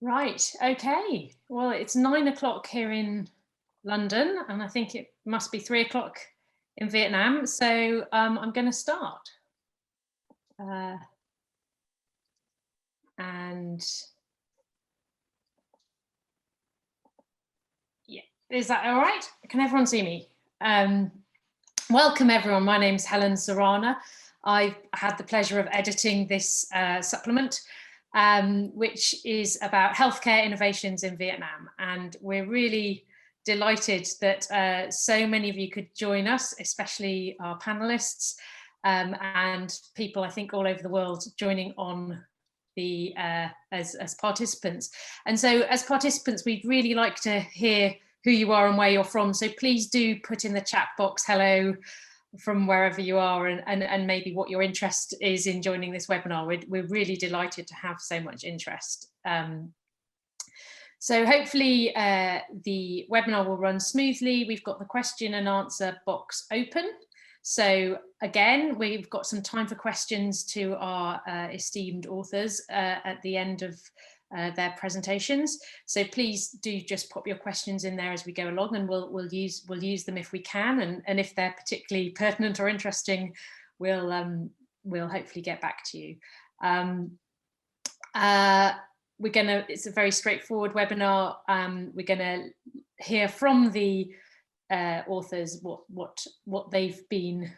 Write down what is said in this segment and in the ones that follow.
Right, okay. Well, it's 9 o'clock here in London, and I think it must be 3 o'clock in Vietnam. So I'm going to start. Uh, and yeah, is that all right? Can everyone see me? Welcome, everyone. My name's Helen Sarana. I've had the pleasure of editing this supplement, which is about healthcare innovations in Vietnam. And we're really delighted that so many of you could join us, especially our panelists and people, I think, all over the world joining on the as participants. And so as participants, we'd really like to hear who you are and where you're from. So please do put in the chat box, hello, from wherever you are, and maybe what your interest is in joining this webinar. We're really delighted to have so much interest. So hopefully the webinar will run smoothly. We've got the question and answer box open. So again, we've got some time for questions to our esteemed authors at the end of their presentations. So please do just pop your questions in there as we go along, and we'll use them if we can, and if they're particularly pertinent or interesting, we'll hopefully get back to you. It's a very straightforward webinar. We're gonna hear from the authors what they've been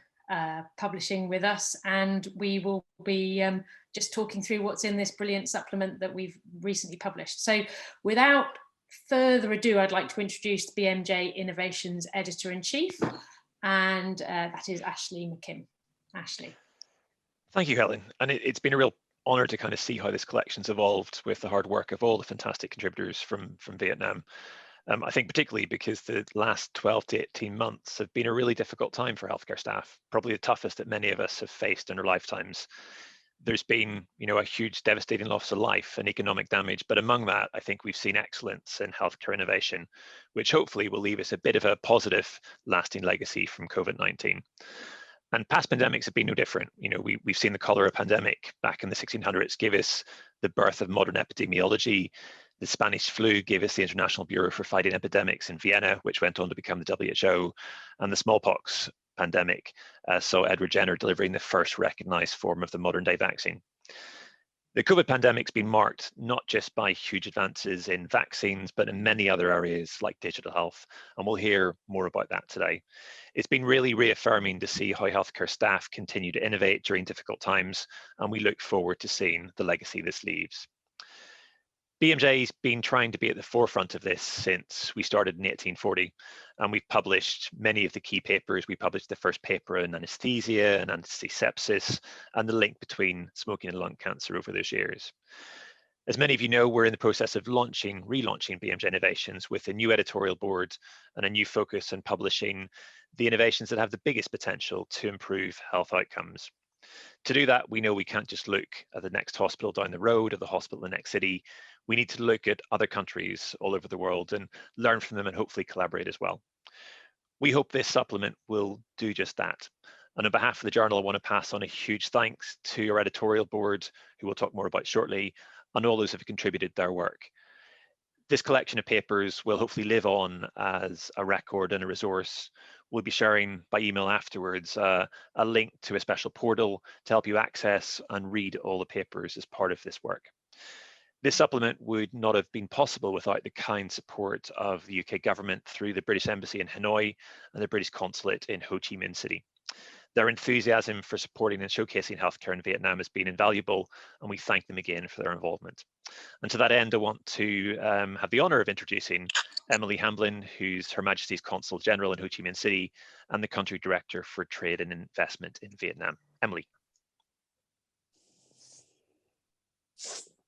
publishing with us, and we will be just talking through what's in this brilliant supplement that we've recently published. So without further ado, I'd like to introduce BMJ Innovations Editor-in-Chief, and that is Ashley McKim. Ashley. Thank you, Helen. And it's been a real honor to kind of see how this collection's evolved with the hard work of all the fantastic contributors from Vietnam. I think particularly because the last 12 to 18 months have been a really difficult time for healthcare staff, probably the toughest that many of us have faced in our lifetimes. There's been, a huge devastating loss of life and economic damage, but among that, I think we've seen excellence in healthcare innovation, which hopefully will leave us a bit of a positive, lasting legacy from COVID-19. And past pandemics have been no different. We've seen the cholera pandemic back in the 1600s give us the birth of modern epidemiology. The Spanish flu gave us the International Bureau for Fighting Epidemics in Vienna, which went on to become the WHO. And the smallpox pandemic saw Edward Jenner delivering the first recognized form of the modern day vaccine. The COVID pandemic's been marked not just by huge advances in vaccines, but in many other areas like digital health. And we'll hear more about that today. It's been really reaffirming to see how healthcare staff continue to innovate during difficult times, and we look forward to seeing the legacy this leaves. BMJ's been trying to be at the forefront of this since we started in 1840, and we've published many of the key papers. We published the first paper on anesthesia and antisepsis, and the link between smoking and lung cancer over those years. As many of you know, we're in the process of relaunching BMJ Innovations with a new editorial board and a new focus on publishing the innovations that have the biggest potential to improve health outcomes. To do that, we know we can't just look at the next hospital down the road or the hospital in the next city. We need to look at other countries all over the world and learn from them and hopefully collaborate as well. We hope this supplement will do just that. And on behalf of the journal, I want to pass on a huge thanks to your editorial board, who we'll talk more about shortly, and all those who have contributed their work. This collection of papers will hopefully live on as a record and a resource. We'll be sharing by email afterwards a link to a special portal to help you access and read all the papers as part of this work. This supplement would not have been possible without the kind support of the UK government through the British Embassy in Hanoi and the British Consulate in Ho Chi Minh City. Their enthusiasm for supporting and showcasing healthcare in Vietnam has been invaluable, and we thank them again for their involvement. And to that end, I want to have the honour of introducing Emily Hamblin, who's Her Majesty's Consul General in Ho Chi Minh City and the Country Director for Trade and Investment in Vietnam. Emily.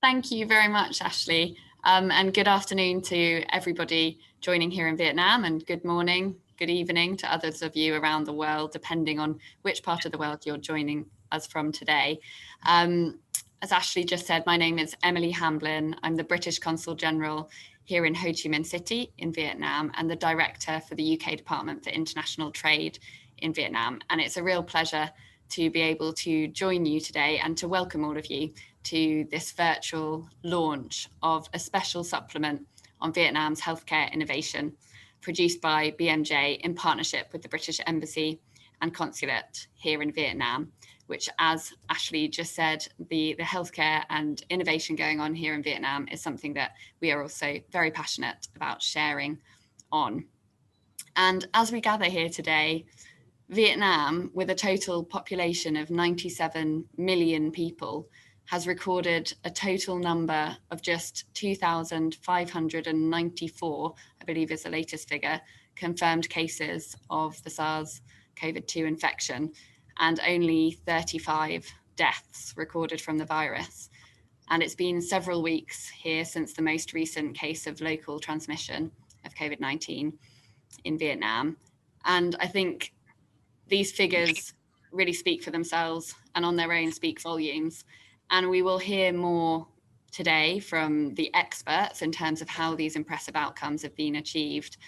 Thank you very much, Ashley, and good afternoon to everybody joining here in Vietnam, and good morning, good evening to others of you around the world, depending on which part of the world you're joining us from today. As Ashley just said, my name is Emily Hamblin. I'm the British Consul General here in Ho Chi Minh City in Vietnam and the Director for the UK Department for International Trade in Vietnam. And it's a real pleasure to be able to join you today and to welcome all of you to this virtual launch of a special supplement on Vietnam's healthcare innovation, produced by BMJ in partnership with the British Embassy and Consulate here in Vietnam, which, as Ashley just said, the healthcare and innovation going on here in Vietnam is something that we are also very passionate about sharing on. And as we gather here today, Vietnam, with a total population of 97 million people, has recorded a total number of just 2,594, I believe is the latest figure, confirmed cases of the SARS-CoV-2 infection, and only 35 deaths recorded from the virus. And it's been several weeks here since the most recent case of local transmission of COVID-19 in Vietnam. And I think these figures really speak for themselves and on their own speak volumes. And we will hear more today from the experts in terms of how these impressive outcomes have been achieved,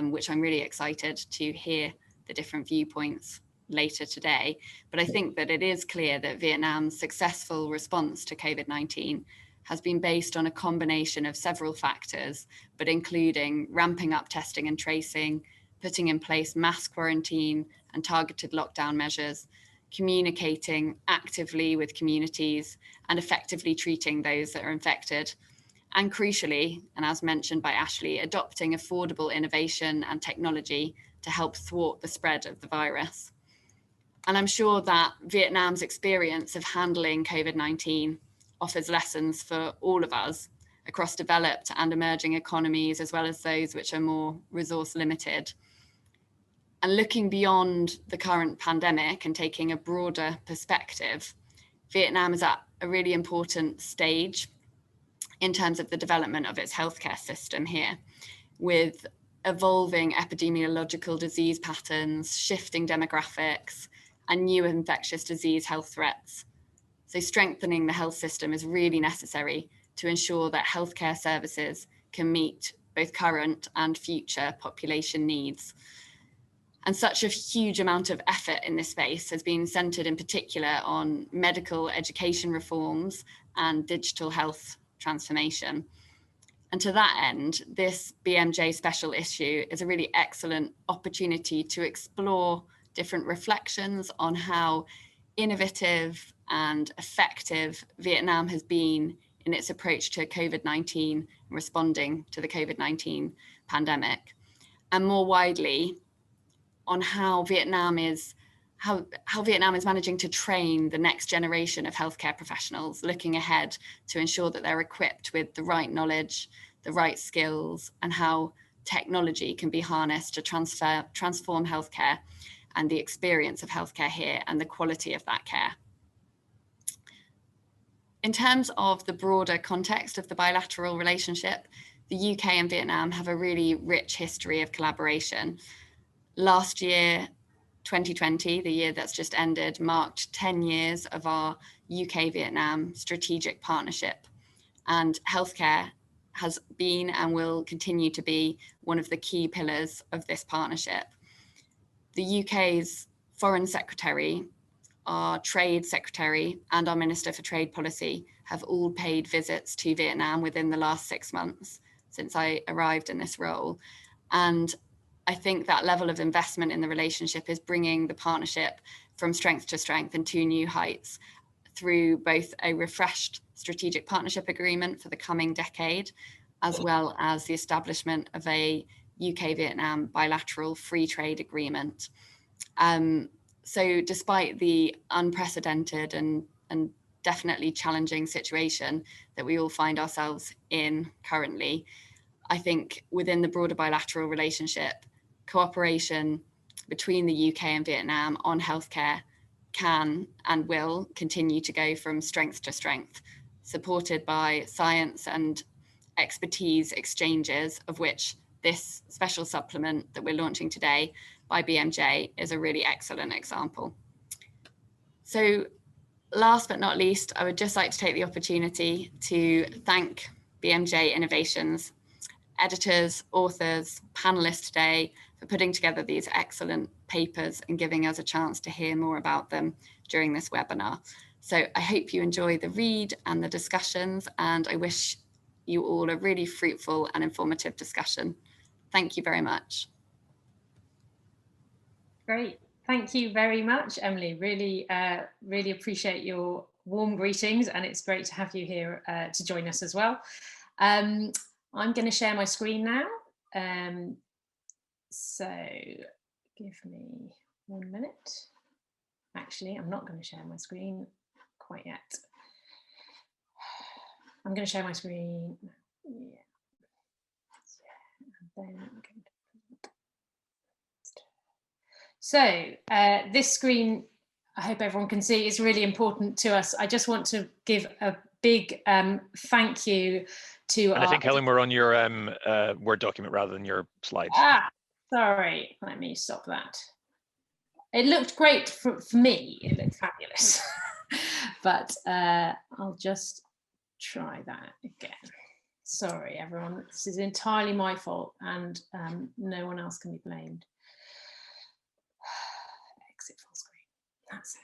which I'm really excited to hear the different viewpoints later today. But I think that it is clear that Vietnam's successful response to COVID-19 has been based on a combination of several factors, but including ramping up testing and tracing, putting in place mass quarantine and targeted lockdown measures, communicating actively with communities, and effectively treating those that are infected. And crucially, and as mentioned by Ashley, adopting affordable innovation and technology to help thwart the spread of the virus. And I'm sure that Vietnam's experience of handling COVID-19 offers lessons for all of us across developed and emerging economies, as well as those which are more resource limited. And looking beyond the current pandemic and taking a broader perspective, Vietnam is at a really important stage in terms of the development of its healthcare system here, with evolving epidemiological disease patterns, shifting demographics, and new infectious disease health threats. So strengthening the health system is really necessary to ensure that healthcare services can meet both current and future population needs. And such a huge amount of effort in this space has been centered in particular on medical education reforms and digital health transformation. And to that end, this BMJ special issue is a really excellent opportunity to explore different reflections on how innovative and effective Vietnam has been in its approach to COVID-19 and responding to the COVID-19 pandemic. And more widely, on how Vietnam is managing to train the next generation of healthcare professionals, looking ahead to ensure that they're equipped with the right knowledge, the right skills, and how technology can be harnessed to transform healthcare and the experience of healthcare here and the quality of that care. In terms of the broader context of the bilateral relationship, the UK and Vietnam have a really rich history of collaboration. Last year, 2020, the year that's just ended, marked 10 years of our UK-Vietnam strategic partnership. And healthcare has been and will continue to be one of the key pillars of this partnership. The UK's Foreign Secretary, our Trade Secretary, and our Minister for Trade Policy have all paid visits to Vietnam within the last 6 months since I arrived in this role. And I think that level of investment in the relationship is bringing the partnership from strength to strength and to new heights through both a refreshed strategic partnership agreement for the coming decade, as well as the establishment of a UK-Vietnam bilateral free trade agreement. So despite the unprecedented and definitely challenging situation that we all find ourselves in currently, I think within the broader bilateral relationship, cooperation between the UK and Vietnam on healthcare can and will continue to go from strength to strength, supported by science and expertise exchanges, of which this special supplement that we're launching today by BMJ is a really excellent example. So last but not least, I would just like to take the opportunity to thank BMJ Innovations, editors, authors, panelists today for putting together these excellent papers and giving us a chance to hear more about them during this webinar. So I hope you enjoy the read and the discussions, and I wish you all a really fruitful and informative discussion. Thank you very much. Great. Thank you very much, Emily. Really, really appreciate your warm greetings, and it's great to have you here to join us as well. I'm going to share my screen now. So give me 1 minute. Actually, I'm not going to share my screen quite yet. I'm going to share my screen. Yeah. And then so this screen, I hope everyone can see, is really important to us. I just want to give a big thank you to And I think, Helen, we're on your Word document rather than your slides. Ah, sorry, let me stop that. It looked great for me, it looked fabulous. But I'll just try that again. Sorry, everyone, this is entirely my fault, and no one else can be blamed. Exit full screen, that's it,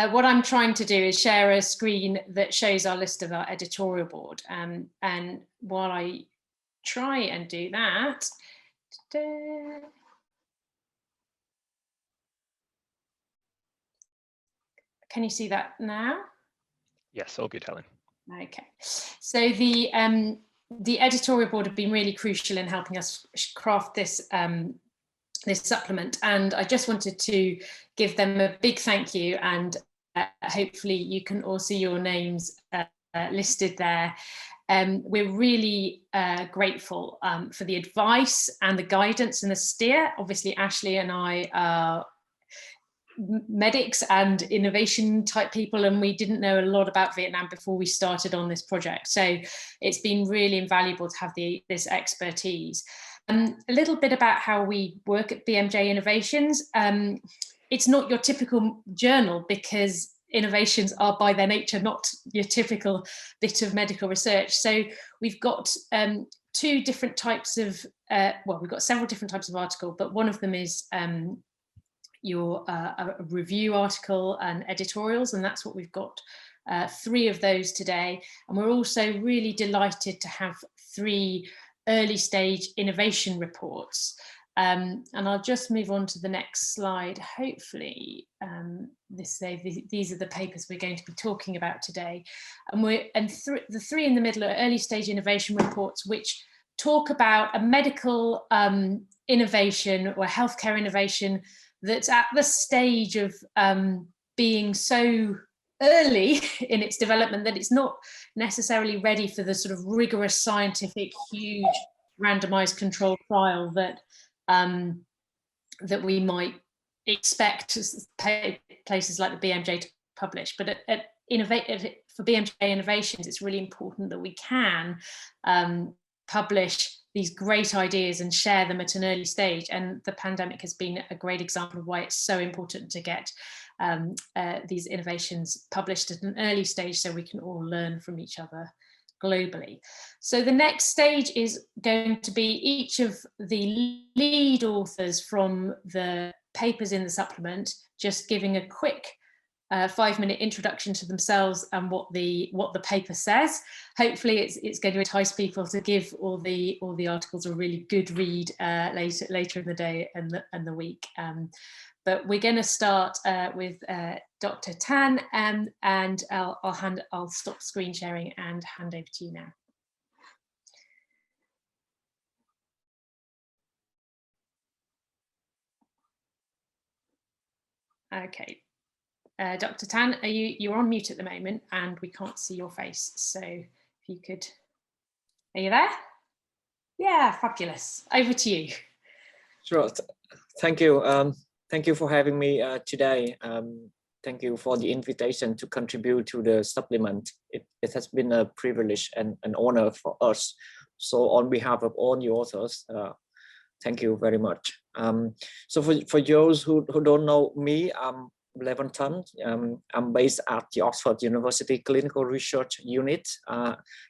right. What I'm trying to do is share a screen that shows our list of our editorial board, and while I try and do that, can you see that now? Yes, all good, Helen. Okay, so the editorial board have been really crucial in helping us craft this this supplement, and I just wanted to give them a big thank you, and hopefully you can all see your names listed there. We're really grateful for the advice and the guidance and the steer. Obviously, Ashley and I are medics and innovation type people, and we didn't know a lot about Vietnam before we started on this project. So it's been really invaluable to have this expertise. A little bit about how we work at BMJ Innovations. It's not your typical journal, because innovations are by their nature not your typical bit of medical research. So we've got two different types of, well, we've got several different types of article, but one of them is your a review article and editorials, and that's what we've got 3 of those today. And we're also really delighted to have 3 early stage innovation reports. And I'll just move on to the next slide. Hopefully, these are the papers we're going to be talking about today. And the 3 in the middle are early stage innovation reports, which talk about a medical innovation or healthcare innovation that's at the stage of being so early in its development that it's not necessarily ready for the sort of rigorous scientific, huge randomized controlled trial that that we might expect places like the BMJ to publish. But for BMJ Innovations, it's really important that we can publish these great ideas and share them at an early stage. And the pandemic has been a great example of why it's so important to get these innovations published at an early stage so we can all learn from each other globally. So the next stage is going to be each of the lead authors from the papers in the supplement just giving a quick 5-minute introduction to themselves and what the paper says. Hopefully it's going to entice people to give all the articles a really good read later in the day and the week. But we're going to start with Dr. Tan, and I'll stop screen sharing and hand over to you now. Okay. Dr. Tan, you're on mute at the moment and we can't see your face. So if you could, are you there? Yeah, fabulous. Over to you. Sure. Thank you. Thank you for having me today. Thank you for the invitation to contribute to the supplement. It has been a privilege and an honor for us. So on behalf of all the authors, thank you very much. So for those who don't know me, I'm Leventon. I'm based at the Oxford University Clinical Research Unit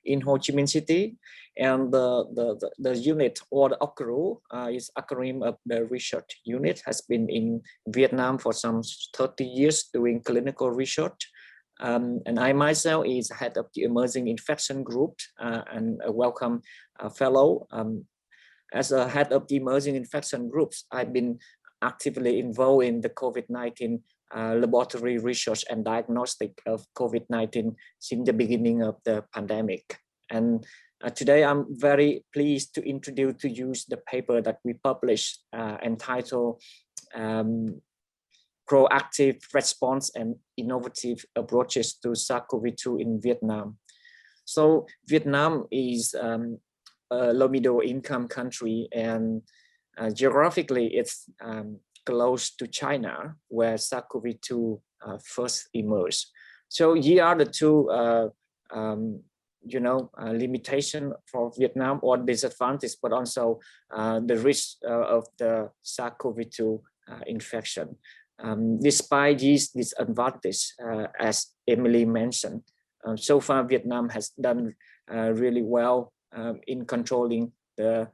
in Ho Chi Minh City. And the unit, or the OCRU, is acronym of the research unit, has been in Vietnam for some 30 years doing clinical research. And I myself is head of the emerging infection group and a welcome fellow. As a head of the emerging infection groups, I've been actively involved in the COVID-19 laboratory research and diagnostic of COVID-19 since the beginning of the pandemic. And today I'm very pleased to introduce to you the paper that we published entitled Proactive Response and Innovative Approaches to SARS-CoV-2 in Vietnam. So Vietnam is a low middle income country, and geographically it's close to China, where SARS-CoV-2 first emerged. So here are the two limitation for Vietnam, or disadvantage, but also the risk of the SARS-CoV-2 infection. Despite these disadvantages, as Emily mentioned, so far Vietnam has done really well in controlling the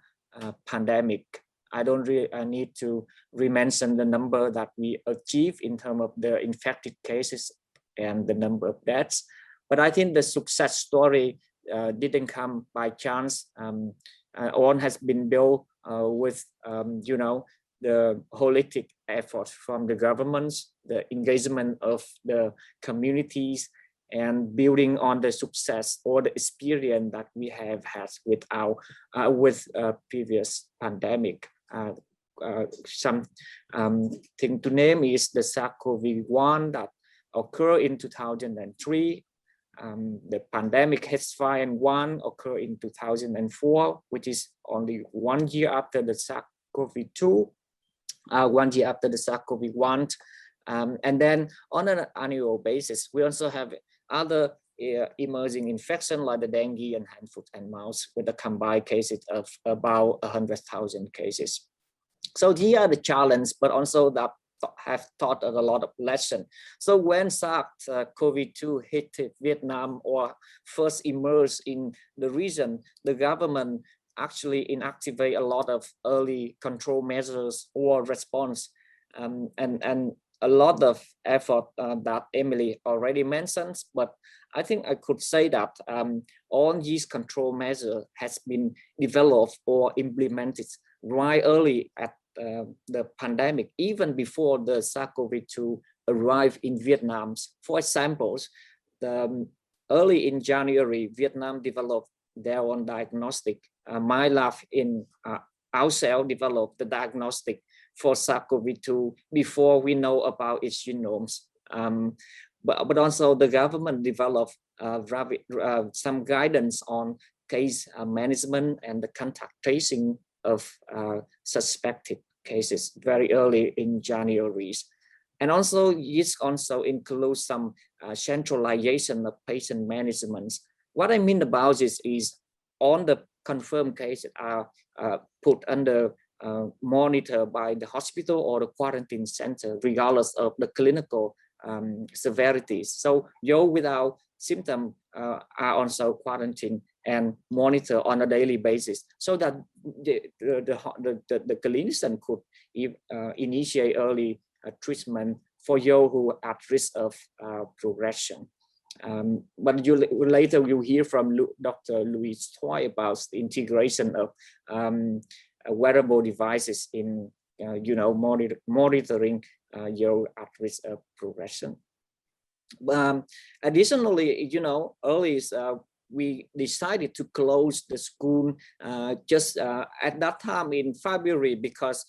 pandemic. I don't really need to re-mention the number that we achieved in terms of the infected cases and the number of deaths. But I think the success story didn't come by chance. All has been built with, the holistic effort from the governments, the engagement of the communities, and building on the success or the experience that we have had with our previous pandemic. Some thing to name is the SARS-CoV-1 that occurred in 2003. The pandemic H5N1 occurred in 2004, which is only 1 year after the SARS-CoV-2, 1 year after the SARS-CoV-1. And then on an annual basis, we also have other emerging infections like the dengue and hand, foot, and mouth, with a combined cases of about 100,000 cases. So here are the challenges, but also that have taught us a lot of lessons. So when SARS-CoV-2 hit Vietnam or first emerged in the region, the government actually inactivate a lot of early control measures or response, and a lot of effort that Emily already mentioned. But I think I could say that all these control measures has been developed or implemented right early at the pandemic, even before the SARS-CoV-2 arrived in Vietnam. For example, early in January, Vietnam developed their own diagnostic. My lab in our cell developed the diagnostic for SARS-CoV-2 before we know about its genomes. But also the government developed some guidance on case management and the contact tracing of suspected cases very early in January. And also it also includes some centralization of patient management. What I mean about this is all the confirmed cases are put under monitor by the hospital or the quarantine center, regardless of the clinical severity. So those without symptoms are also quarantined and monitor on a daily basis, so that the clinician could initiate early treatment for those who are at risk of progression. But later you hear from Dr. Louise Toy about the integration of wearable devices in monitoring your at risk of progression. Additionally, early we decided to close the school just at that time in February, because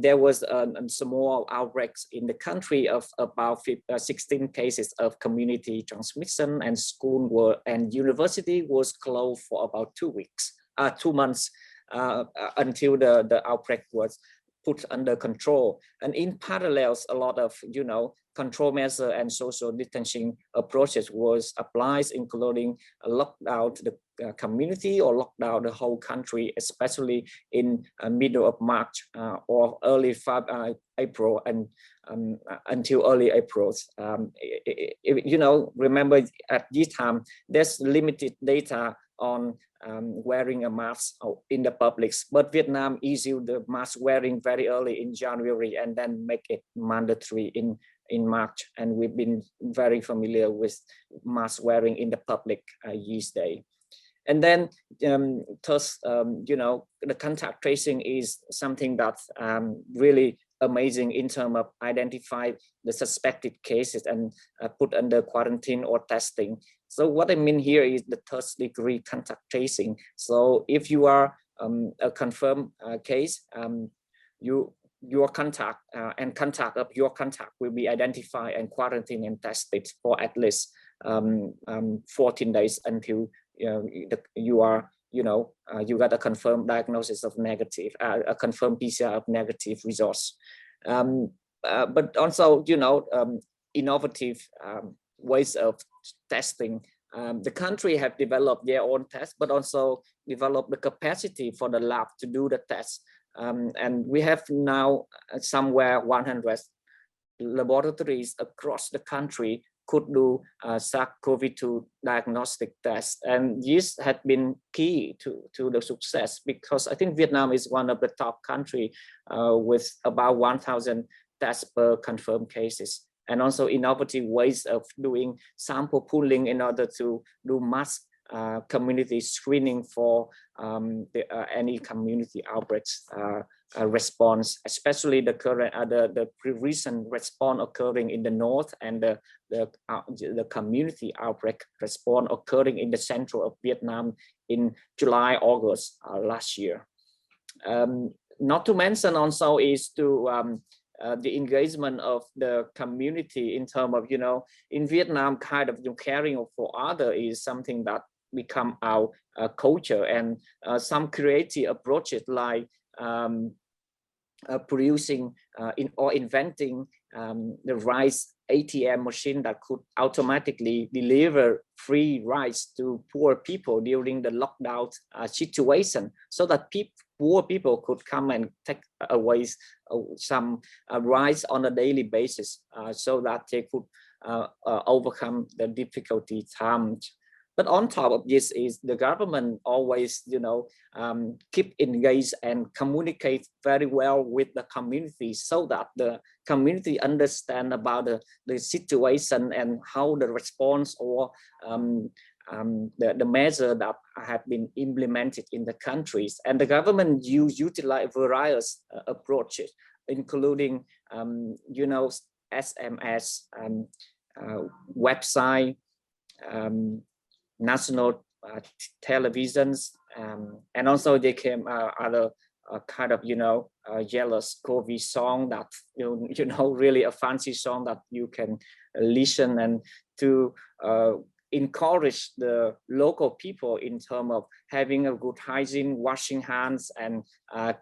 there was a small outbreaks in the country of about 16 cases of community transmission, and school and university was closed for about 2 months until the outbreak was put under control. And in parallels, a lot of, control measure and social distancing approaches was applied, including a lockdown the community or lockdown the whole country, especially in middle of March or early April and until early April. Remember at this time, there's limited data on wearing a mask in the public, but Vietnam issued the mask wearing very early in January and then make it mandatory in March. And we've been very familiar with mask wearing in the public these days. And then thus, the contact tracing is something that's really amazing in terms of identify the suspected cases and put under quarantine or testing. So what I mean here is the third degree contact tracing. So if you are a confirmed case, your contact and contact of your contact will be identified and quarantined and tested for at least 14 days until you got a confirmed diagnosis of negative, a confirmed PCR of negative results. But also, innovative ways of testing. The country have developed their own tests, but also developed the capacity for the lab to do the tests. And we have now somewhere 100 laboratories across the country could do SARS-CoV-2 diagnostic tests. And this had been key to the success, because I think Vietnam is one of the top countries with about 1,000 tests per confirmed cases. And also innovative ways of doing sample pooling in order to do mass community screening for any community outbreaks response, especially the current the recent response occurring in the north and the community outbreak response occurring in the central of Vietnam in July, August last year. Not to mention also is to the engagement of the community in terms of, in Vietnam, kind of caring for others is something that become our culture, and some creative approaches like producing or inventing the rice ATM machine that could automatically deliver free rice to poor people during the lockdown situation, so that poor people could come and take away some rice on a daily basis, so that they could overcome the difficulty times. But on top of this is the government always, keep engaged and communicate very well with the community, so that the community understand about the situation and how the response or the measure that have been implemented in the countries. And the government utilize various approaches, including, SMS, website, national televisions, and also they came other kind of jealous COVID song that really a fancy song that you can listen, and to encourage the local people in terms of having a good hygiene, washing hands, and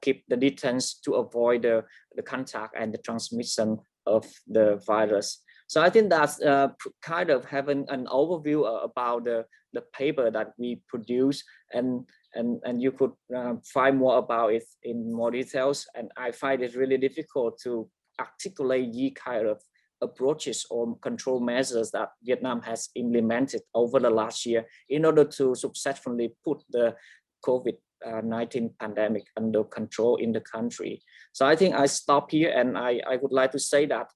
keep the distance to avoid the contact and the transmission of the virus. So I think that's kind of having an overview about the paper that we produce, and you could find more about it in more details. And I find it really difficult to articulate the kind of approaches or control measures that Vietnam has implemented over the last year in order to successfully put the COVID-19 pandemic under control in the country. So I think I stop here, and I would like to say that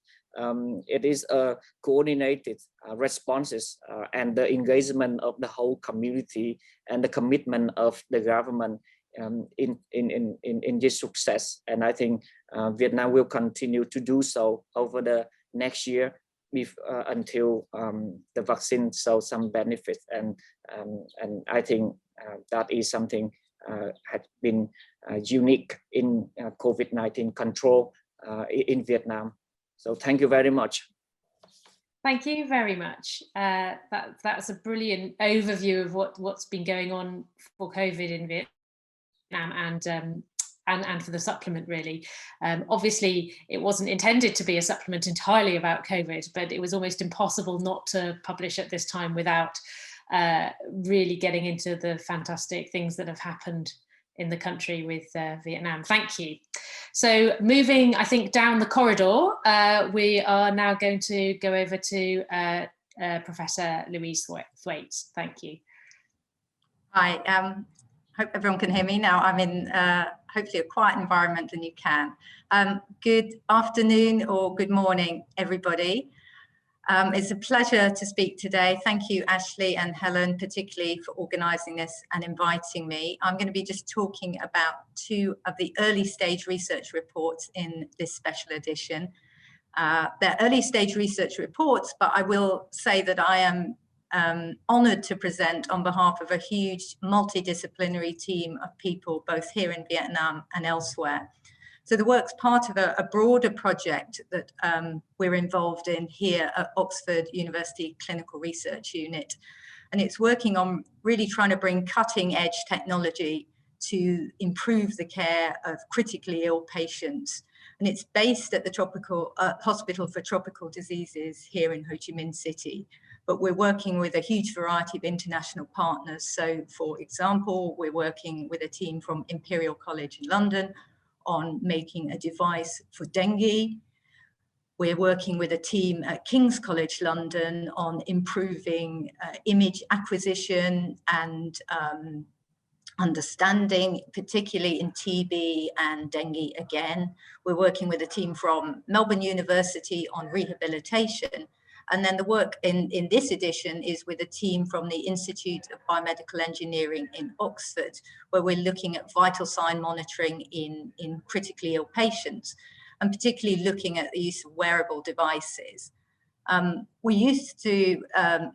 it is a coordinated responses and the engagement of the whole community and the commitment of the government in this success. And I think Vietnam will continue to do so over the next year until the vaccine shows some benefit. And I think that is something has been unique in COVID-19 control in Vietnam. So thank you very much. Thank you very much. That's a brilliant overview of what's been going on for COVID in Vietnam, and and for the supplement, really. Obviously, it wasn't intended to be a supplement entirely about COVID, but it was almost impossible not to publish at this time without really getting into the fantastic things that have happened in the country with Vietnam. Thank you. So moving, I think, down the corridor, we are now going to go over to Professor Louise Thwaites. Thank you. Hi, hope everyone can hear me now. I'm in hopefully a quiet environment and you can. Good afternoon or good morning, everybody. It's a pleasure to speak today. Thank you, Ashley and Helen, particularly for organising this and inviting me. I'm going to be just talking about 2 of the early stage research reports in this special edition. They're early stage research reports, but I will say that I am honoured to present on behalf of a huge multidisciplinary team of people, both here in Vietnam and elsewhere. So the work's part of a broader project that we're involved in here at Oxford University Clinical Research Unit. And it's working on really trying to bring cutting edge technology to improve the care of critically ill patients. And it's based at the Hospital for Tropical Diseases here in Ho Chi Minh City. But we're working with a huge variety of international partners. So, for example, we're working with a team from Imperial College in London on making a device for dengue. We're working with a team at King's College London on improving image acquisition and understanding, particularly in TB and dengue again. We're working with a team from Melbourne University on rehabilitation. And then the work in this edition is with a team from the Institute of Biomedical Engineering in Oxford, where we're looking at vital sign monitoring in critically ill patients, and particularly looking at the use of wearable devices. We're used to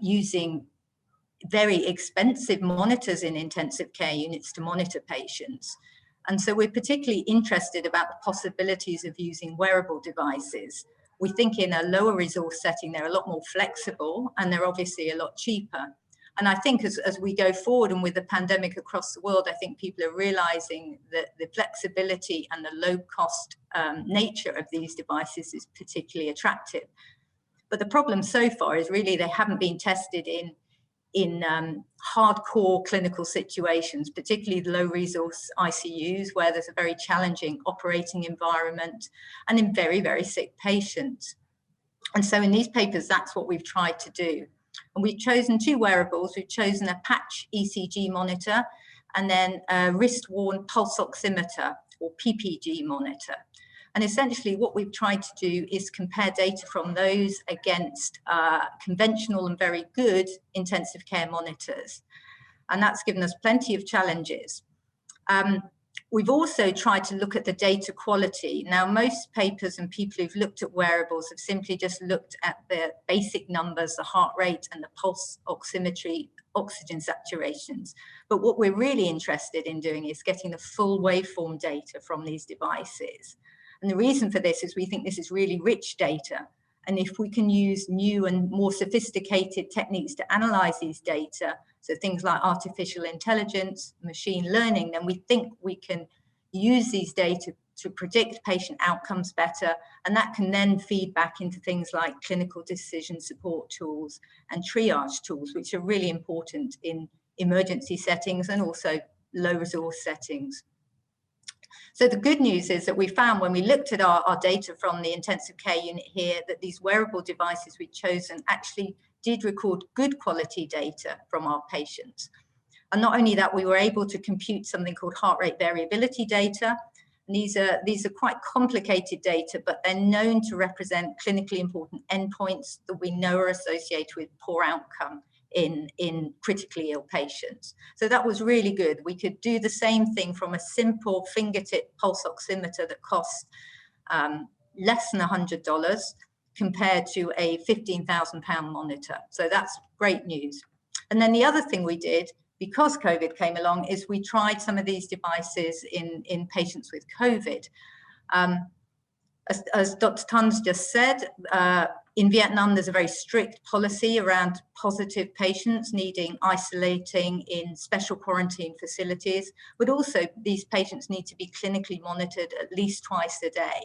using very expensive monitors in intensive care units to monitor patients. And so we're particularly interested about the possibilities of using wearable devices. We think in a lower resource setting, they're a lot more flexible and they're obviously a lot cheaper. And I think as we go forward and with the pandemic across the world, I think people are realizing that the flexibility and the low cost nature of these devices is particularly attractive. But the problem so far is really they haven't been tested in hardcore clinical situations, particularly low resource ICUs, where there's a very challenging operating environment, and in very, very sick patients. And so in these papers, that's what we've tried to do. And we've chosen 2 wearables. We've chosen a patch ECG monitor and then a wrist-worn pulse oximeter or PPG monitor. And essentially what we've tried to do is compare data from those against conventional and very good intensive care monitors. And that's given us plenty of challenges. We've also tried to look at the data quality. Now, most papers and people who've looked at wearables have simply just looked at the basic numbers, the heart rate and the pulse oximetry, oxygen saturations. But what we're really interested in doing is getting the full waveform data from these devices. And the reason for this is we think this is really rich data. And if we can use new and more sophisticated techniques to analyze these data, so things like artificial intelligence, machine learning, then we think we can use these data to predict patient outcomes better. And that can then feed back into things like clinical decision support tools and triage tools, which are really important in emergency settings and also low resource settings. So the good news is that we found when we looked at our data from the intensive care unit here that these wearable devices we'd chosen actually did record good quality data from our patients. And not only that, we were able to compute something called heart rate variability data. And these are quite complicated data, but they're known to represent clinically important endpoints that we know are associated with poor outcome in critically ill patients. So that was really good. We could do the same thing from a simple fingertip pulse oximeter that costs less than $100 compared to a £15,000 monitor. So that's great news. And then the other thing we did, because COVID came along, is we tried some of these devices in patients with COVID. As Dr. Tuns just said, In Vietnam, there's a very strict policy around positive patients needing isolating in special quarantine facilities, but also these patients need to be clinically monitored at least twice a day.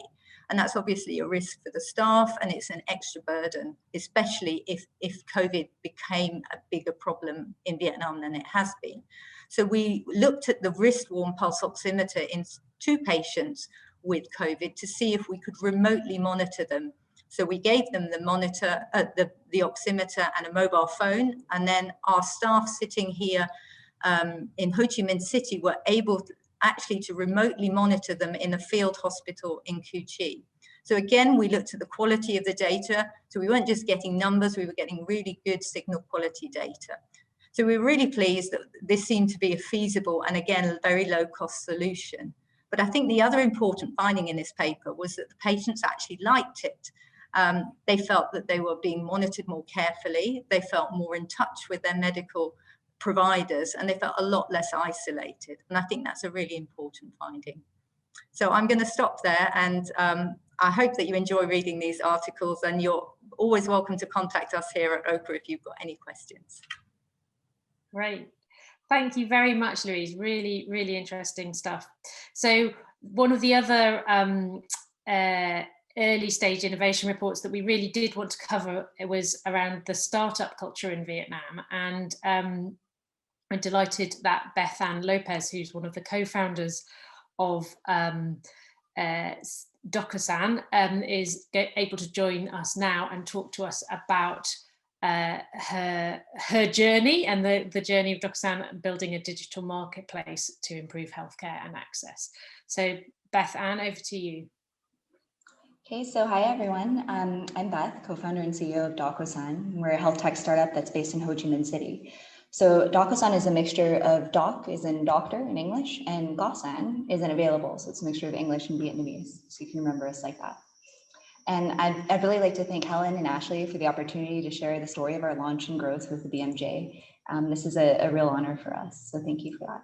And that's obviously a risk for the staff, and it's an extra burden, especially if COVID became a bigger problem in Vietnam than it has been. So we looked at the wrist-worn pulse oximeter in 2 patients with COVID to see if we could remotely monitor them. So we gave them the monitor, the oximeter and a mobile phone, and then our staff sitting here in Ho Chi Minh City were able actually to remotely monitor them in a field hospital in Cu Chi. So again, we looked at the quality of the data. So we weren't just getting numbers, we were getting really good signal quality data. So we were really pleased that this seemed to be a feasible and again, a very low cost solution. But I think the other important finding in this paper was that the patients actually liked it. They felt that they were being monitored more carefully, they felt more in touch with their medical providers, and they felt a lot less isolated. And I think that's a really important finding. So I'm going to stop there, and I hope that you enjoy reading these articles, and you're always welcome to contact us here at OCRA if you've got any questions. Great. Thank you very much, Louise. Really, really interesting stuff. So one of the other early stage innovation reports that we really did want to cover, it was around the startup culture in Vietnam. And I'm delighted that Beth Ann Lopez, who's one of the co-founders of DocuSign, is able to join us now and talk to us about her journey and the journey of DocuSign building a digital marketplace to improve healthcare and access. So Beth Ann, over to you. Okay, so hi everyone. I'm Beth, co-founder and CEO of DocuSign. We're a health tech startup that's based in Ho Chi Minh City. So DocuSign is a mixture of doc is in doctor in English, and Gosan is in available. So it's a mixture of English and Vietnamese. So you can remember us like that. And I'd really like to thank Helen and Ashley for the opportunity to share the story of our launch and growth with the BMJ. This is a real honor for us, so thank you for that.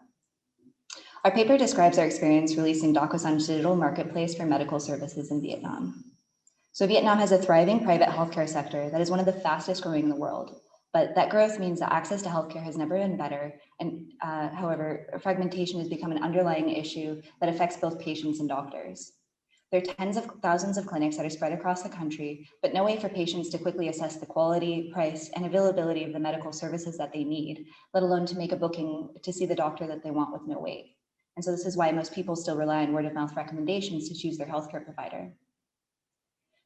Our paper describes our experience releasing DocuSign's digital marketplace for medical services in Vietnam. So Vietnam has a thriving private healthcare sector that is one of the fastest growing in the world, but that growth means that access to healthcare has never been better. And however, fragmentation has become an underlying issue that affects both patients and doctors. There are tens of thousands of clinics that are spread across the country, but no way for patients to quickly assess the quality, price, and availability of the medical services that they need, let alone to make a booking to see the doctor that they want with no wait. And so this is why most people still rely on word of mouth recommendations to choose their healthcare provider.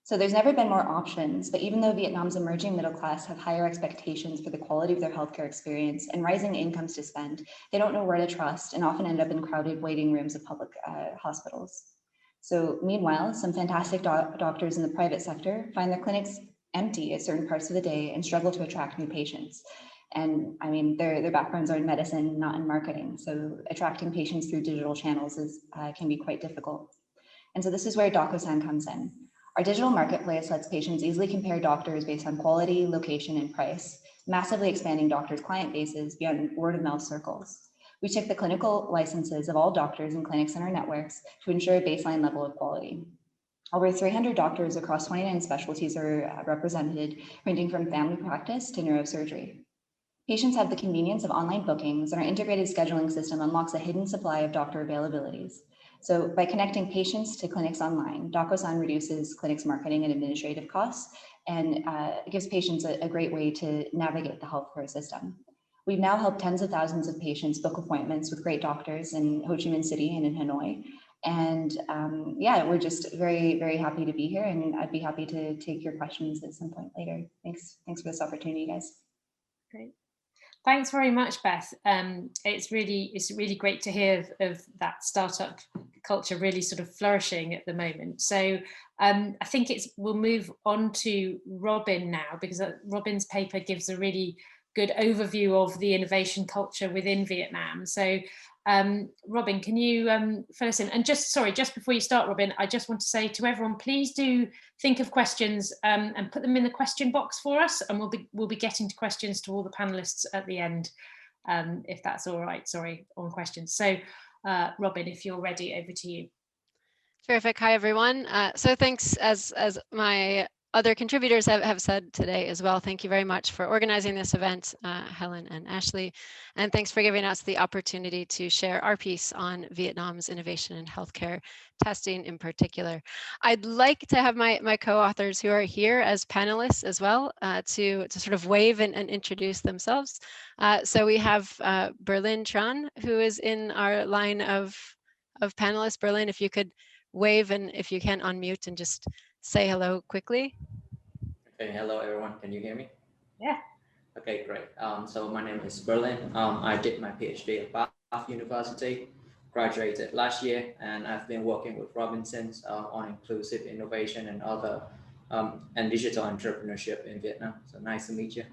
So there's never been more options, but even though Vietnam's emerging middle class have higher expectations for the quality of their healthcare experience and rising incomes to spend, they don't know where to trust and often end up in crowded waiting rooms of public hospitals. So meanwhile, some fantastic doctors in the private sector find their clinics empty at certain parts of the day and struggle to attract new patients. And I mean, their backgrounds are in medicine, not in marketing. So attracting patients through digital channels can be quite difficult. And so this is where DocuSign comes in. Our digital marketplace lets patients easily compare doctors based on quality, location, and price, massively expanding doctors' client bases beyond word of mouth circles. We check the clinical licenses of all doctors and clinics in our networks to ensure a baseline level of quality. Over 300 doctors across 29 specialties are represented, ranging from family practice to neurosurgery. Patients have the convenience of online bookings, and our integrated scheduling system unlocks a hidden supply of doctor availabilities. So by connecting patients to clinics online, DocuSign reduces clinics' marketing and administrative costs, and gives patients a great way to navigate the healthcare system. We've now helped tens of thousands of patients book appointments with great doctors in Ho Chi Minh City and in Hanoi. And yeah, we're just very, very happy to be here, and I'd be happy to take your questions at some point later. Thanks for this opportunity, guys. Great. Thanks very much, Beth. It's really great to hear of that startup culture really sort of flourishing at the moment. So I think we'll move on to Robin now, because Robin's paper gives a really good overview of the innovation culture within Vietnam. So Robin, can you fill us in? And just before you start, Robin, I just want to say to everyone, please do think of questions and put them in the question box for us, and we'll be getting to questions to all the panelists at the end, if that's all right. Sorry, on questions. So Robin, if you're ready, over to you. Terrific. Hi, everyone. So thanks, as my other contributors have said today as well. Thank you very much for organizing this event, Helen and Ashley. And thanks for giving us the opportunity to share our piece on Vietnam's innovation in healthcare testing in particular. I'd like to have my co-authors who are here as panelists as well to sort of wave and introduce themselves. So we have Berlin Tran, who is in our line of panelists. Berlin, if you could wave and if you can unmute and just say hello quickly. Okay, hello everyone. Can you hear me? Yeah. Okay, great. So my name is Berlin. I did my PhD at Bath University, graduated last year, and I've been working with Robinson on inclusive innovation and other and digital entrepreneurship in Vietnam. So nice to meet you.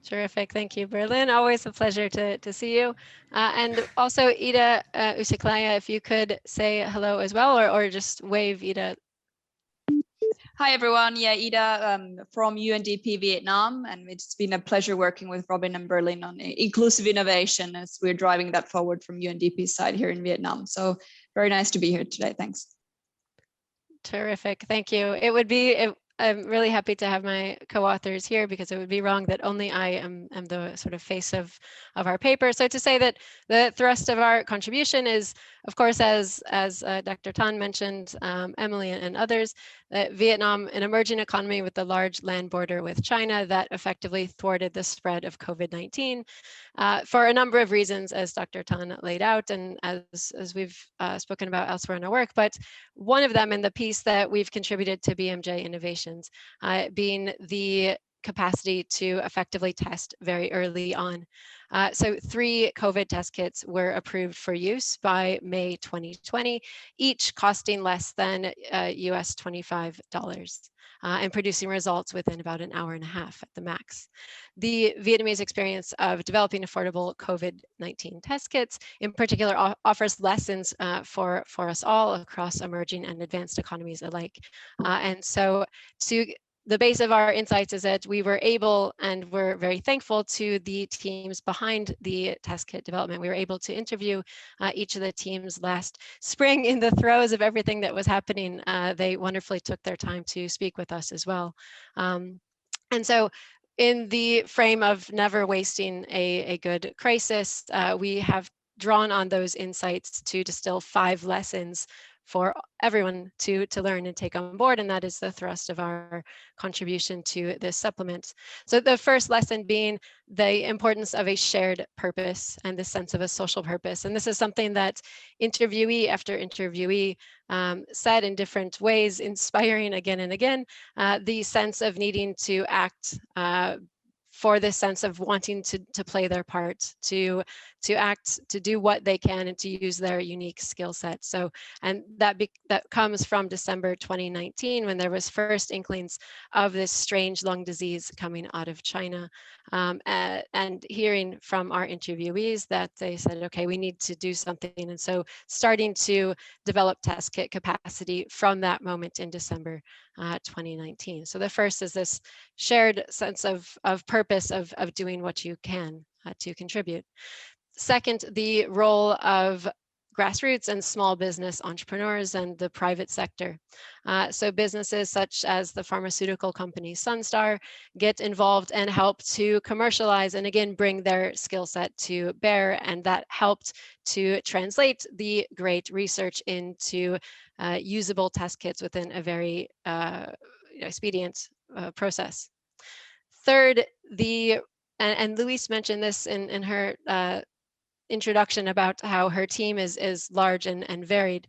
Terrific. Thank you, Berlin. Always a pleasure to see you. And also Ida Usiklaya, if you could say hello as well, or just wave, Ida. Hi everyone, yeah, Ida from UNDP Vietnam, and it's been a pleasure working with Robin and Berlin on inclusive innovation as we're driving that forward from UNDP's side here in Vietnam. So very nice to be here today, thanks. Terrific, thank you. I'm really happy to have my co-authors here because it would be wrong that only I am the sort of face of our paper. So to say that the thrust of our contribution is, of course, as Dr. Tan mentioned, Emily and others, Vietnam, an emerging economy with a large land border with China that effectively thwarted the spread of COVID-19 for a number of reasons, as Dr. Tan laid out and as we've spoken about elsewhere in our work. But one of them in the piece that we've contributed to BMJ Innovations being the capacity to effectively test very early on. So 3 COVID test kits were approved for use by May 2020, each costing less than US $25 and producing results within about an hour and a half at the max. The Vietnamese experience of developing affordable COVID-19 test kits in particular offers lessons for us all across emerging and advanced economies alike. And so the base of our insights is that we were able, and we're very thankful to the teams behind the test kit development. We were able to interview each of the teams last spring in the throes of everything that was happening. They wonderfully took their time to speak with us as well. And so in the frame of never wasting a good crisis, we have drawn on those insights to distill 5 lessons for everyone to learn and take on board, and that is the thrust of our contribution to this supplement. So the first lesson being the importance of a shared purpose and the sense of a social purpose. And this is something that interviewee after interviewee said in different ways, inspiring again and again, the sense of needing to act for this sense of wanting to play their part, to act, to do what they can, and to use their unique skill set. So, and that comes from December 2019, when there was first inklings of this strange lung disease coming out of China, and hearing from our interviewees that they said, okay, we need to do something. And so starting to develop test kit capacity from that moment in December 2019. So the first is this shared sense of purpose of doing what you can to contribute. Second, the role of grassroots and small business entrepreneurs and the private sector. So businesses such as the pharmaceutical company Sunstar get involved and help to commercialize and again bring their skill set to bear, and that helped to translate the great research into usable test kits within a very expedient process. Third, and Louise mentioned this in her introduction about how her team is large and varied.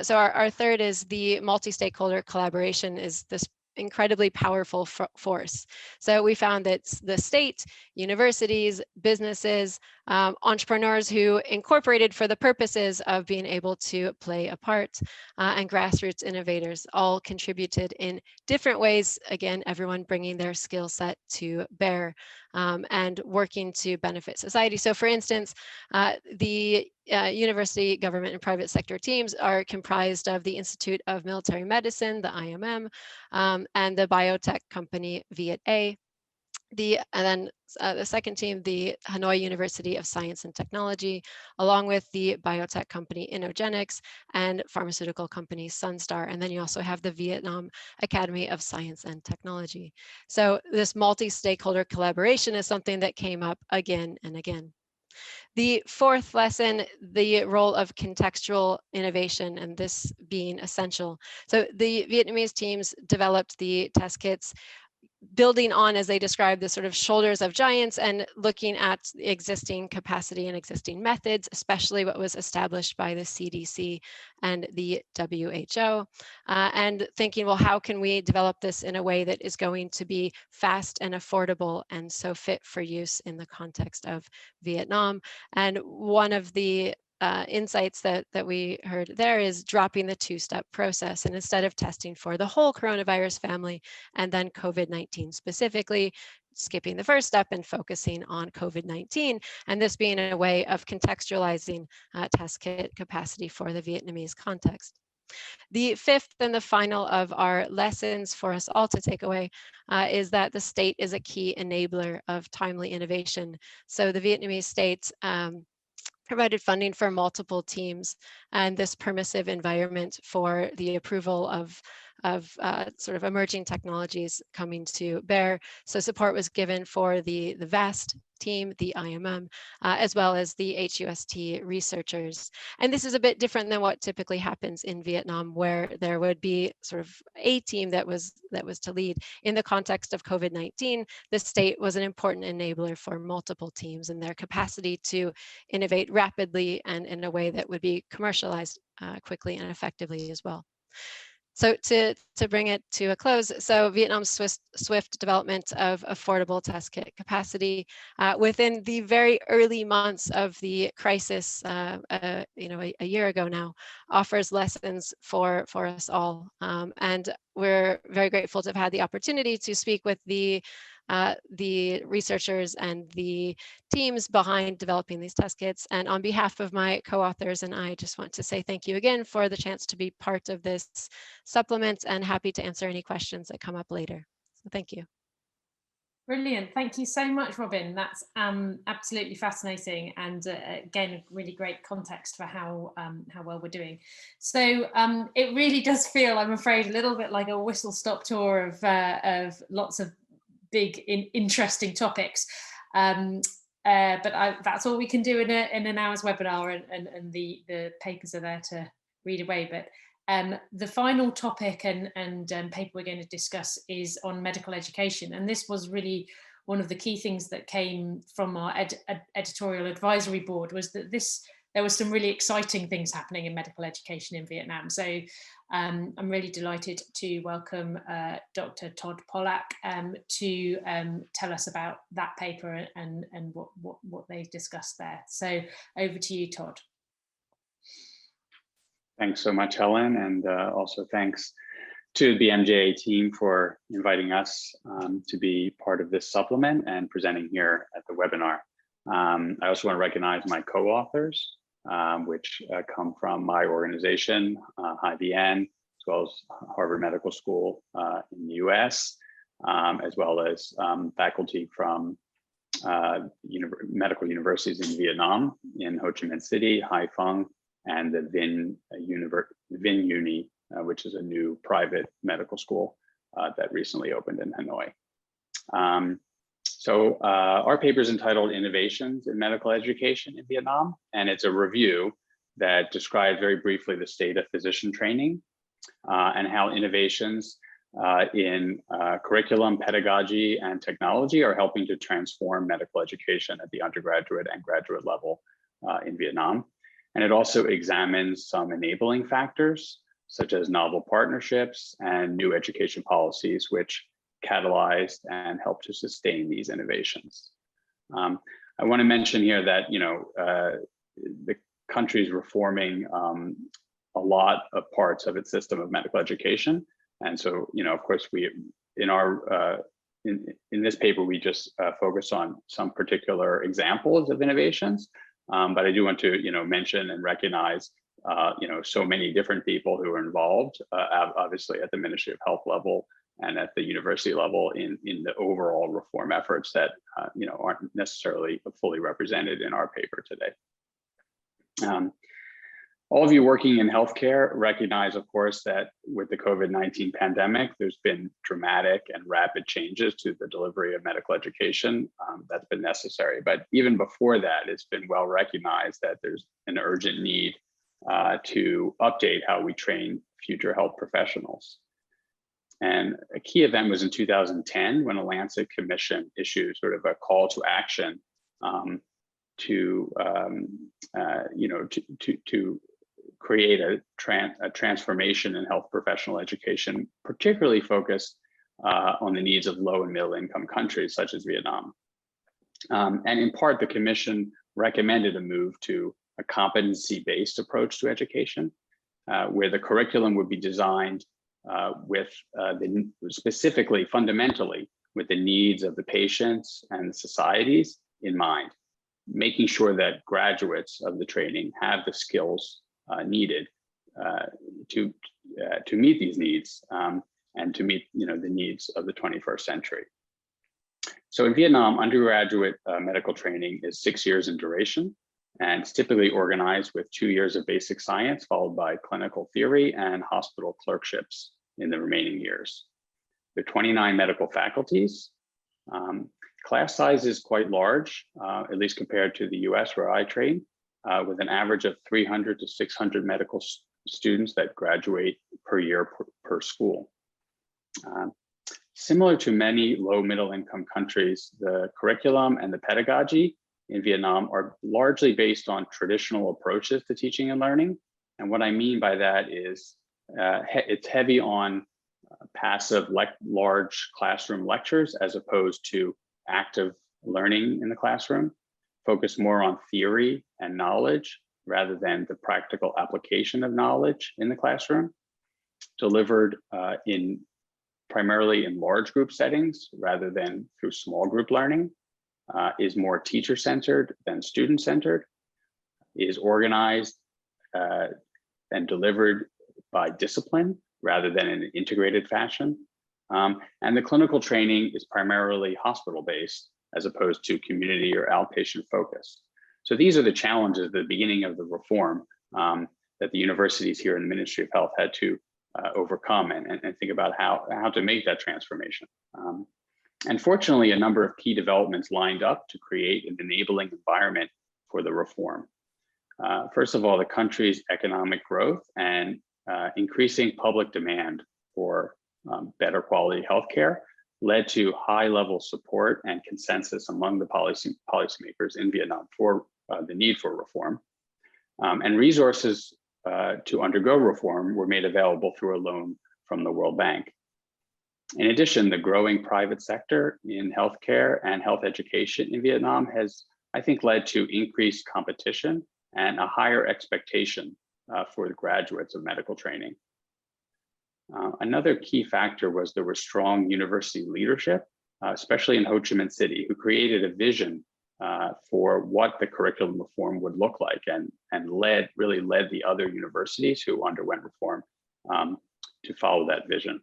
So our third is the multi-stakeholder collaboration is this incredibly powerful force. So we found that the state, universities, businesses, entrepreneurs who incorporated for the purposes of being able to play a part, and grassroots innovators all contributed in different ways. Again, everyone bringing their skill set to bear and working to benefit society. So for instance, the university, government, and private sector teams are comprised of the Institute of Military Medicine, the IMM, and the biotech company Viet A. And then the second team, the Hanoi University of Science and Technology, along with the biotech company Innogenix and pharmaceutical company Sunstar. And then you also have the Vietnam Academy of Science and Technology. So this multi-stakeholder collaboration is something that came up again and again. The fourth lesson, the role of contextual innovation, and this being essential. So the Vietnamese teams developed the test kits building on, as they described, the sort of shoulders of giants and looking at existing capacity and existing methods, especially what was established by the CDC and the WHO, and thinking, well, how can we develop this in a way that is going to be fast and affordable and so fit for use in the context of Vietnam? And one of the insights that we heard there is dropping the two-step process, and instead of testing for the whole coronavirus family and then COVID-19 specifically, skipping the first step and focusing on COVID-19, and this being a way of contextualizing test kit capacity for the Vietnamese context. The fifth and the final of our lessons for us all to take away is that the state is a key enabler of timely innovation. So the Vietnamese state provided funding for multiple teams and this permissive environment for the approval of sort of emerging technologies coming to bear. So support was given for the VAST team, the IMM, as well as the HUST researchers. And this is a bit different than what typically happens in Vietnam, where there would be sort of a team that was to lead. In the context of COVID-19, the state was an important enabler for multiple teams and their capacity to innovate rapidly and in a way that would be commercialized quickly and effectively as well. So to bring it to a close, so Vietnam's swift development of affordable test kit capacity within the very early months of the crisis, a year ago now, offers lessons for us all. And we're very grateful to have had the opportunity to speak with the researchers and the teams behind developing these test kits. And on behalf of my co-authors and I just want to say thank you again for the chance to be part of this supplement, and happy to answer any questions that come up later. So thank you. Brilliant. Thank you so much, Robin. That's absolutely fascinating, and again, really great context for how well we're doing. So it really does feel, I'm afraid, a little bit like a whistle-stop tour of lots of big, interesting topics. But that's all we can do in an hour's webinar, and the papers are there to read away. But the final topic and paper we're going to discuss is on medical education. And this was really one of the key things that came from our editorial advisory board, was that there were some really exciting things happening in medical education in Vietnam. So I'm really delighted to welcome Dr. Todd Pollack to tell us about that paper and what they discussed there. So over to you, Todd. Thanks so much, Helen, and also thanks to the BMJ team for inviting us to be part of this supplement and presenting here at the webinar. I also want to recognize my co-authors, which come from my organization, IBN, as well as Harvard Medical School in the US, as well as faculty from medical universities in Vietnam, in Ho Chi Minh City, Hai Phong, and the Vinh Uni, which is a new private medical school that recently opened in Hanoi. So our paper is entitled Innovations in Medical Education in Vietnam, and it's a review that describes very briefly the state of physician training and how innovations in curriculum, pedagogy, and technology are helping to transform medical education at the undergraduate and graduate level in Vietnam. And it also examines some enabling factors, such as novel partnerships and new education policies, which catalyzed and helped to sustain these innovations. I want to mention here that the country is reforming a lot of parts of its system of medical education, and so of course we in this paper we just focus on some particular examples of innovations, but I do want to mention and recognize so many different people who are involved, obviously at the Ministry of Health level, and at the university level in the overall reform efforts that aren't necessarily fully represented in our paper today. All of you working in healthcare recognize, of course, that with the COVID-19 pandemic, there's been dramatic and rapid changes to the delivery of medical education. That's been necessary. But even before that, it's been well recognized that there's an urgent need to update how we train future health professionals. And a key event was in 2010 when a Lancet Commission issued sort of a call to action to create a transformation in health professional education, particularly focused on the needs of low and middle income countries such as Vietnam. And in part, the Commission recommended a move to a competency-based approach to education, where the curriculum would be designed specifically, fundamentally, with the needs of the patients and the societies in mind, making sure that graduates of the training have the skills needed to meet these needs and to meet the needs of the 21st century. So in Vietnam, undergraduate medical training is 6 years in duration, and it's typically organized with 2 years of basic science, followed by clinical theory and hospital clerkships in the remaining years. There are 29 medical faculties. Class size is quite large, at least compared to the US where I train, with an average of 300 to 600 medical students that graduate per year per school. Similar to many low middle income countries, the curriculum and the pedagogy in Vietnam are largely based on traditional approaches to teaching and learning. And what I mean by that is it's heavy on passive, large classroom lectures as opposed to active learning in the classroom, focus more on theory and knowledge rather than the practical application of knowledge in the classroom, delivered primarily in large group settings rather than through small group learning, is more teacher-centered than student-centered, is organized and delivered by discipline rather than in an integrated fashion. And the clinical training is primarily hospital-based as opposed to community or outpatient focused. So these are the challenges at the beginning of the reform that the universities here in the Ministry of Health had to overcome and think about how to make that transformation. And fortunately, a number of key developments lined up to create an enabling environment for the reform. First of all, the country's economic growth and increasing public demand for better quality healthcare led to high level support and consensus among the policymakers in Vietnam for the need for reform. And resources to undergo reform were made available through a loan from the World Bank. In addition, the growing private sector in healthcare and health education in Vietnam has, I think, led to increased competition and a higher expectation for the graduates of medical training. Another key factor was there was strong university leadership, especially in Ho Chi Minh City, who created a vision for what the curriculum reform would look like and really led the other universities who underwent reform to follow that vision.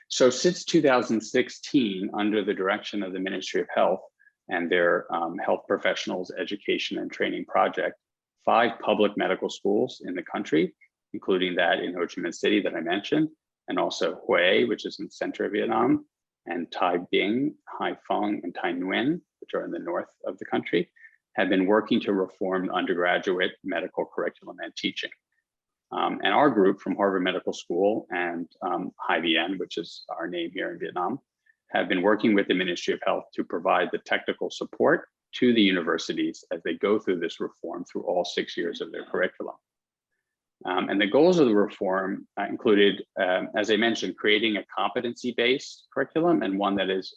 So since 2016, under the direction of the Ministry of Health and their Health Professionals Education and Training Project, 5 public medical schools in the country, including that in Ho Chi Minh City that I mentioned, and also Hue, which is in the center of Vietnam, and Tay Binh, Hai Phong, and Tay Nguyen, which are in the north of the country, have been working to reform undergraduate medical curriculum and teaching. And our group from Harvard Medical School and Hai Vien, which is our name here in Vietnam, have been working with the Ministry of Health to provide the technical support to the universities as they go through this reform through all 6 years of their curriculum. And the goals of the reform included, as I mentioned, creating a competency-based curriculum and one that is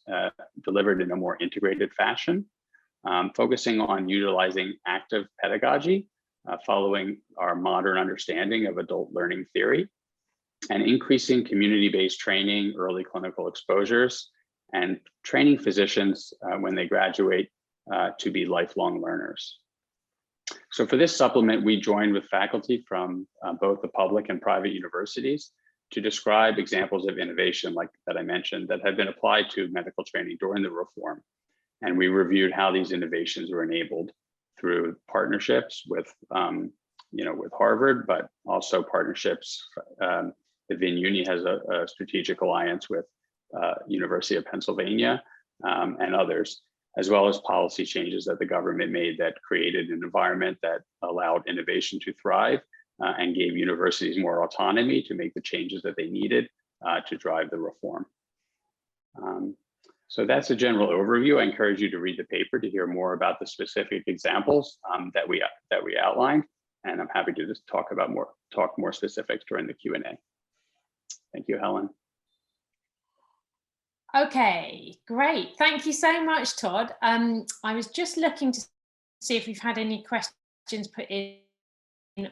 delivered in a more integrated fashion, focusing on utilizing active pedagogy, following our modern understanding of adult learning theory, and increasing community-based training, early clinical exposures, and training physicians when they graduate to be lifelong learners. So for this supplement, we joined with faculty from both the public and private universities to describe examples of innovation like that I mentioned that have been applied to medical training during the reform. And we reviewed how these innovations were enabled through partnerships with, with Harvard, but also partnerships. The VinUni has a strategic alliance with University of Pennsylvania and others, as well as policy changes that the government made that created an environment that allowed innovation to thrive and gave universities more autonomy to make the changes that they needed to drive the reform. So that's a general overview. I encourage you to read the paper to hear more about the specific examples that we outlined, and I'm happy to just talk more specifics during the Q&A. Thank you, Helen. Okay, great. Thank you so much, Todd. I was just looking to see if we've had any questions put in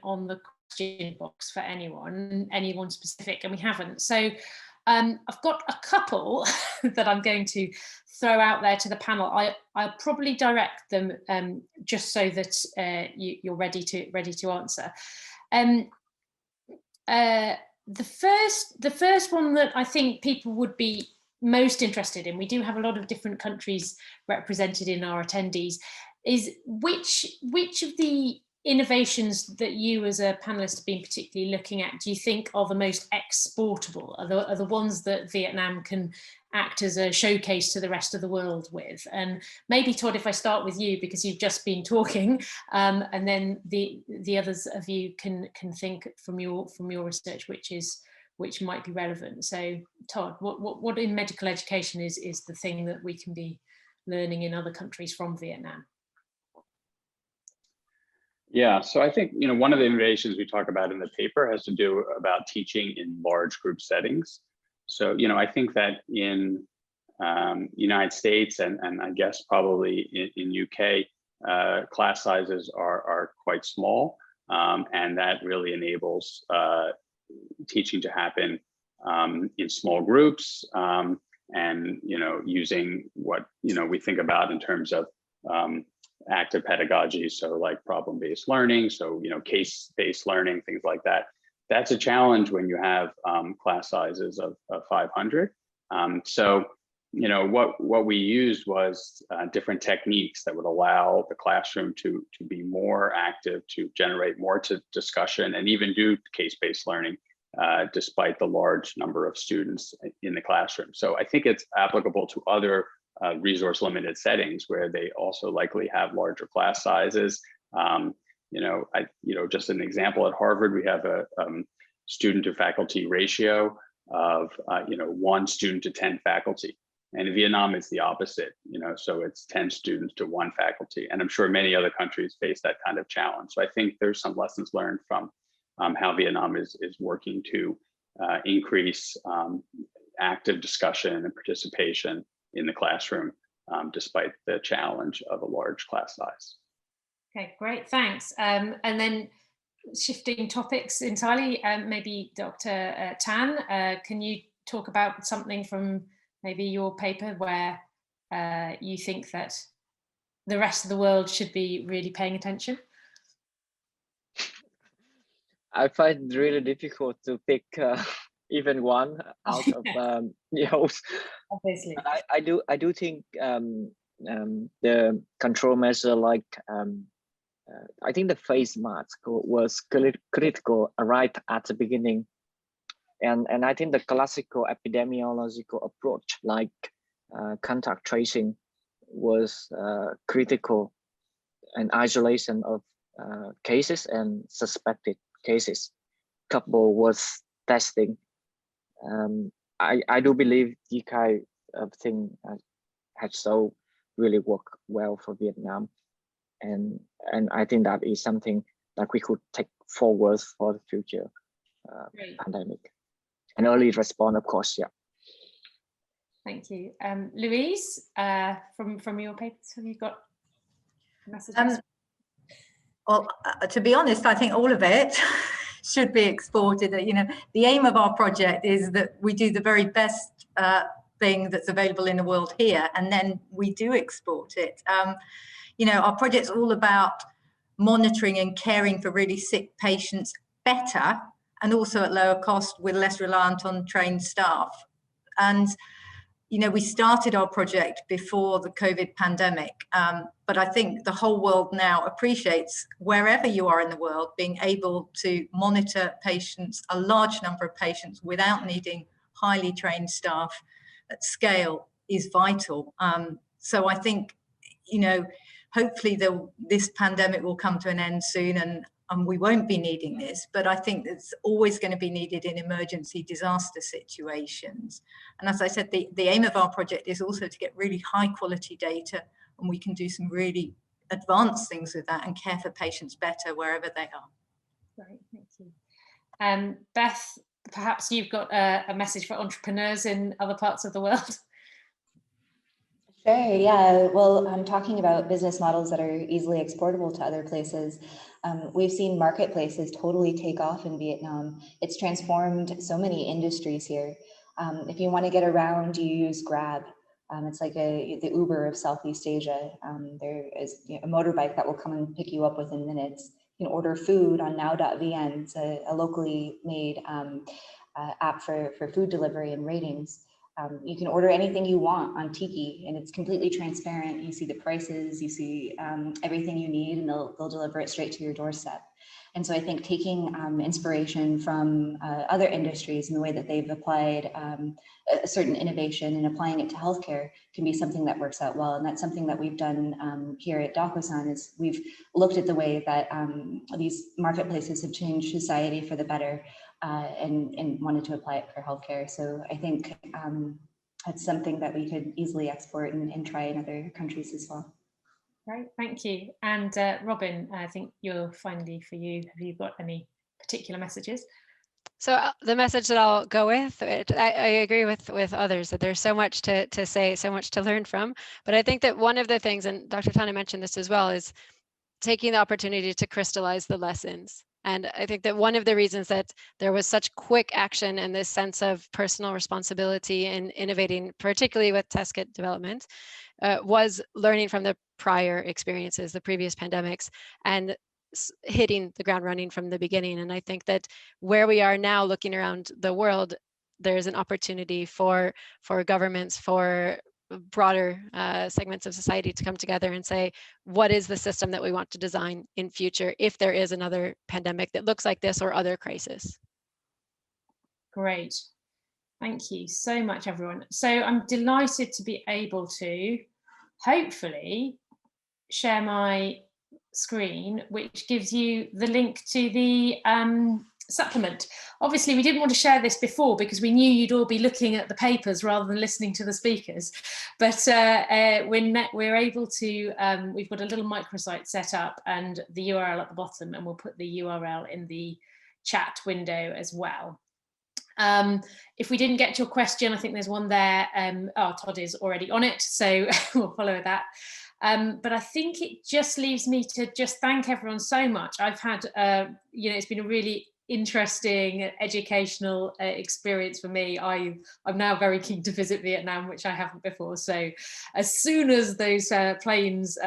on the question box for anyone specific, and we haven't. So I've got a couple that I'm going to throw out there to the panel. I'll probably direct them just so that you're ready to answer. The first one that I think people would be most interested in, we do have a lot of different countries represented in our attendees, is which of the innovations that you as a panelist have been particularly looking at do you think are the most exportable, are the ones that Vietnam can act as a showcase to the rest of the world with? And maybe Todd, if I start with you, because you've just been talking, and then the others of you can think from your research which might be relevant. So Todd, what in medical education is the thing that we can be learning in other countries from Vietnam? Yeah, so I think, one of the innovations we talk about in the paper has to do about teaching in large group settings. So, I think that in United States and I guess probably in UK, class sizes are quite small, and that really enables teaching to happen in small groups, and using what we think about in terms of active pedagogy, so like problem-based learning, so case-based learning, things like that. That's a challenge when you have class sizes of 500. So what we used was different techniques that would allow the classroom to be more active, to generate more discussion, and even do case-based learning despite the large number of students in the classroom. So I think it's applicable to other resource limited settings where they also likely have larger class sizes. Just an example, at Harvard, we have a student to faculty ratio of 1 student to 10 faculty. And in Vietnam, it's the opposite, so it's 10 students to 1 faculty. And I'm sure many other countries face that kind of challenge. So I think there's some lessons learned from how Vietnam is working to increase active discussion and participation in the classroom, despite the challenge of a large class size. Okay, great, thanks. And then shifting topics entirely, maybe Dr. Tan, can you talk about something from maybe your paper where you think that the rest of the world should be really paying attention? I find it really difficult to pick even one out of Obviously. I do think the control measure like I think the face mask was critical right at the beginning, and I think the classical epidemiological approach like contact tracing was critical, and isolation of cases and suspected cases coupled with testing. I do believe the kind of thing has so really worked well for Vietnam, and I think that is something that we could take forward for the future pandemic and early response, of course. Yeah. Thank you, Louise. From your papers, have you got messages? Well, to be honest, I think all of it should be exported. The aim of our project is that we do the very best thing that's available in the world here, and then we do export it. Our project's all about monitoring and caring for really sick patients better and also at lower cost with less reliant on trained staff. And you know, we started our project before the COVID pandemic, but I think the whole world now appreciates, wherever you are in the world, being able to monitor patients, a large number of patients, without needing highly trained staff at scale is vital. So I think, you know, hopefully this pandemic will come to an end soon, and we won't be needing this, but I think it's always going to be needed in emergency disaster situations. And as I said, the aim of our project is also to get really high quality data, and we can do some really advanced things with that and care for patients better wherever they are. Great, thank you. Beth, perhaps you've got a message for entrepreneurs in other parts of the world. Sure, yeah. Well, I'm talking about business models that are easily exportable to other places. We've seen marketplaces totally take off in Vietnam. It's transformed so many industries here. If you want to get around, you use Grab. It's like the Uber of Southeast Asia. There is a motorbike that will come and pick you up within minutes. You can order food on now.vn. It's a locally made app for food delivery and ratings. You can order anything you want on Tiki, and it's completely transparent. You see the prices, you see everything you need, and they'll deliver it straight to your doorstep. And so I think taking inspiration from other industries and the way that they've applied a certain innovation and applying it to healthcare can be something that works out well. And that's something that we've done here at DocuSign, is we've looked at the way that these marketplaces have changed society for the better, and wanted to apply it for healthcare. So I think that's something that we could easily export and try in other countries as well. Great, thank you. And Robin, I think finally for you, have you got any particular messages? So the message that I'll go with, I agree with others that there's so much to say, so much to learn from. But I think that one of the things, and Dr. Tana mentioned this as well, is taking the opportunity to crystallize the lessons. And I think that one of the reasons that there was such quick action and this sense of personal responsibility in innovating, particularly with test kit development, was learning from the prior experiences, the previous pandemics, and hitting the ground running from the beginning. And I think that where we are now, looking around the world, there's an opportunity for governments, for broader segments of society to come together and say, what is the system that we want to design in future if there is another pandemic that looks like this or other crisis? Great. Thank you so much, everyone. So I'm delighted to be able to hopefully share my screen, which gives you the link to the supplement. Obviously, we didn't want to share this before because we knew you'd all be looking at the papers rather than listening to the speakers. But we're able to, we've got a little microsite set up and the URL at the bottom, and we'll put the URL in the chat window as well. If we didn't get to your question, I think there's one there. Todd is already on it, so we'll follow that. But I think it just leaves me to just thank everyone so much. I've had, it's been a really interesting educational experience for me. I'm now very keen to visit Vietnam, which I haven't before. So as soon as those planes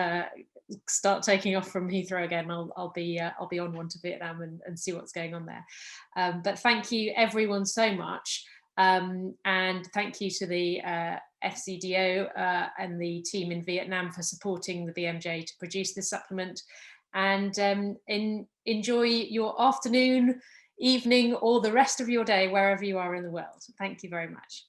start taking off from Heathrow again, I'll be on one to Vietnam and see what's going on there. But thank you everyone so much, and thank you to the FCDO and the team in Vietnam for supporting the BMJ to produce this supplement. And enjoy your afternoon, evening, or the rest of your day wherever you are in the world. Thank you very much.